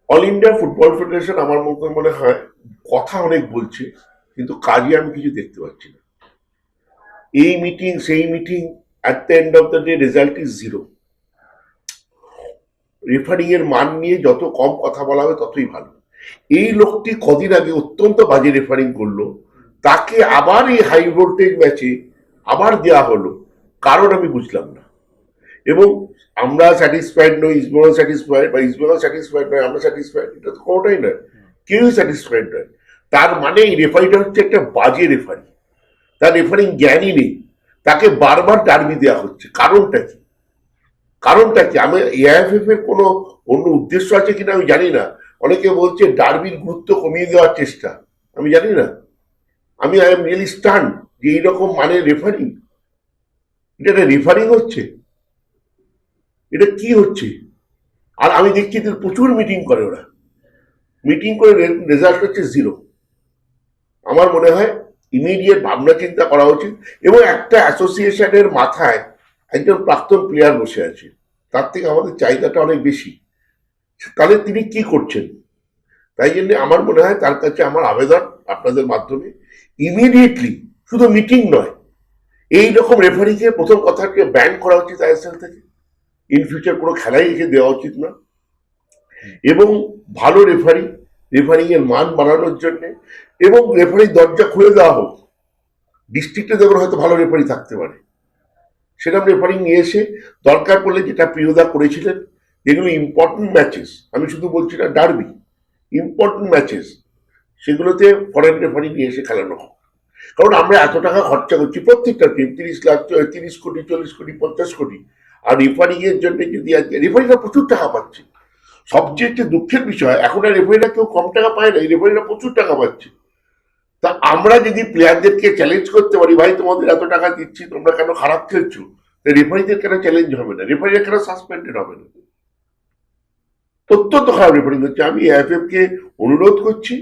All India football federation আমার মতো মনে হয় কথা অনেক বলছে, কিন্তু কাজে আমি কিছু দেখতে পাচ্ছি না। এই মিটিং সেই meeting, at the end of the day result is zero. Referring এর মান নিয়ে যত কম কথা বলা হবে ততই ভালো। এই লোকটি কদিন আগে অত্যন্ত বাজে রেফারিং করলো, তাকে আবার এই হাই ভোল্টেজ ম্যাচে আবার দেওয়া হলো, কারণ আমি বুঝলাম না। এবং আমরা স্যাটিসফাইড নই, ইস্টবেঙ্গল স্যাটিসফাইড, বা ইস্টবেঙ্গল স্যাটিসফাইড নয় আমরা স্যাটিসফাইড, এটা তো কোনোটাই নয়। কেউই স্যাটিসফাইড নয়। তার মানে এই রেফারিটা হচ্ছে একটা বাজে রেফারি, তার রেফারিং জ্ঞানই নেই, তাকে বারবার ডার্বি দেওয়া হচ্ছে। কারণটা কি? কারণটা কি? আমি এআইএফএফ এর কোনো অন্য উদ্দেশ্য আছে কিনা আমি জানি না। অনেকে বলছে ডার্বির গুরুত্ব কমিয়ে দেওয়ার চেষ্টা, আমি জানি না। আমি আই এম রিয়েলি স্টান যে এইরকম মানে রেফারিং, এটা একটা রেফারিং হচ্ছে, এটা কি হচ্ছে? আর আমি দেখছি যে প্রচুর মিটিং করে ওরা, মিটিং করে রেজাল্ট হচ্ছে জিরো। আমার মনে হয় ইমিডিয়েট ভাবনা চিন্তা করা উচিত। এবং একটা অ্যাসোসিয়েশনের মাথায় একজন প্রাক্তন প্লেয়ার বসে আছে, তার থেকে আমাদের চাহিদাটা অনেক বেশি। তাহলে তিনি কি করছেন? তাই জন্য আমার মনে হয় তার কাছে আমার আবেদন আপনাদের মাধ্যমে, ইমিডিয়েটলি, শুধু মিটিং নয়, এই রকম রেফারিকে প্রথম কথাকে ব্যান করা উচিত আইএসএল থেকে। ইন ফিউচার কোনো খেলাই এসে দেওয়া উচিত না। এবং ভালো রেফারি, রেফারিং এর মান বাড়ানোর জন্য, এবং রেফারির দরজা খুলে দেওয়া হোক। ডিস্ট্রিক্টে দেখুন হয়তো ভালো রেফারি থাকতে পারে, সেরকম রেফারিং নিয়ে এসে দরকার পড়লে, যেটা প্রিয়দা করেছিলেন, যেগুলো ইম্পর্টেন্ট ম্যাচেস, আমি শুধু বলছি না ডার্বি, ইম্পর্টেন্ট ম্যাচেস, সেগুলোতে ফরেন রেফারি নিয়ে এসে খেলানো হোক। কারণ আমরা এত টাকা খরচা করছি প্রত্যেকটা টিম, 30 লাখ, 30 কোটি, 40 কোটি, 50 কোটি, আর রেফারিং এর জন্য যদি আজকে রেফারিরা প্রচুর টাকা পাচ্ছে। সবচেয়ে একটি দুঃখের বিষয়, এখন আর রেফারিরা কেউ কম টাকা পায় না, এই রেফারিরা প্রচুর টাকা পাচ্ছে। তা আমরা যদি প্লেয়ারদেরকে চ্যালেঞ্জ করতে পারি, ভাই তোমাদের এত টাকা দিচ্ছি, তোমরা কেন খারাপ খেলছো, রেফারিদের কেন চ্যালেঞ্জ হবে না, রেফারিরা কেন সাসপেন্ডেড হবে না? অত্যন্ত খারাপ রেফারিং হচ্ছে। আমি এএফএফ কে অনুরোধ করছি,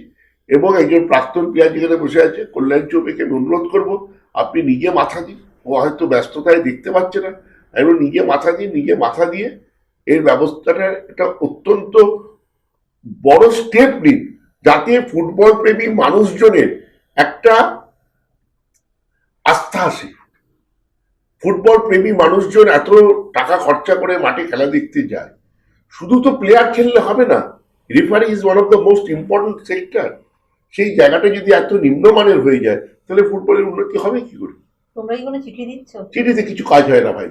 এবং একজন প্রাক্তন প্লেয়ার যেখানে বসে আছে কল্যাণ চৌবেকে আমি অনুরোধ করব, আপনি নিজে মাথা দিন। ও হয়তো ব্যস্ততায় দেখতে পাচ্ছে না, আমি নিজে মাথা দিন, নিজে মাথা দিয়ে এর ব্যবস্থাটা একটা অত্যন্ত বড় স্টেপ নিন, যাতে ফুটবল প্রেমী মানুষজনের একটা আস্থা আসে। ফুটবল প্রেমী মানুষজন এত টাকা খরচা করে মাঠে খেলা দেখতে যায়, শুধু তো প্লেয়ার খেললে হবে না, referee is one of the most important sector. সেই জায়গাটা যদি এত নিম্নমানের হয়ে যায়, তাহলে ফুটবলের উন্নতি হবে কি করে? তোমরা কি কোনো চিঠি দিচ্ছ? চিঠিতে কিছু কাজ হয় না ভাই।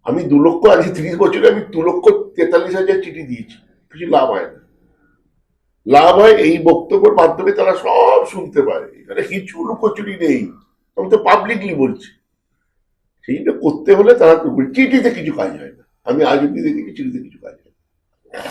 আমি 2 লক্ষ, আজকে 30 বছরে আমি 2,43,000 চিঠি দিয়েছি, কিছু লাভ হয় না। লাভ হয় এই বক্তব্যের মাধ্যমে, তারা সব শুনতে পারে, এখানে কিছু লুকোচুরি নেই, আমি তো পাবলিকলি বলছি। সেইটা করতে হলে তারা চিঠিতে কিছু কাজ হয় না, আমি আজ অব্দি দেখেছি চিঠিতে কিছু কাজ হয় না।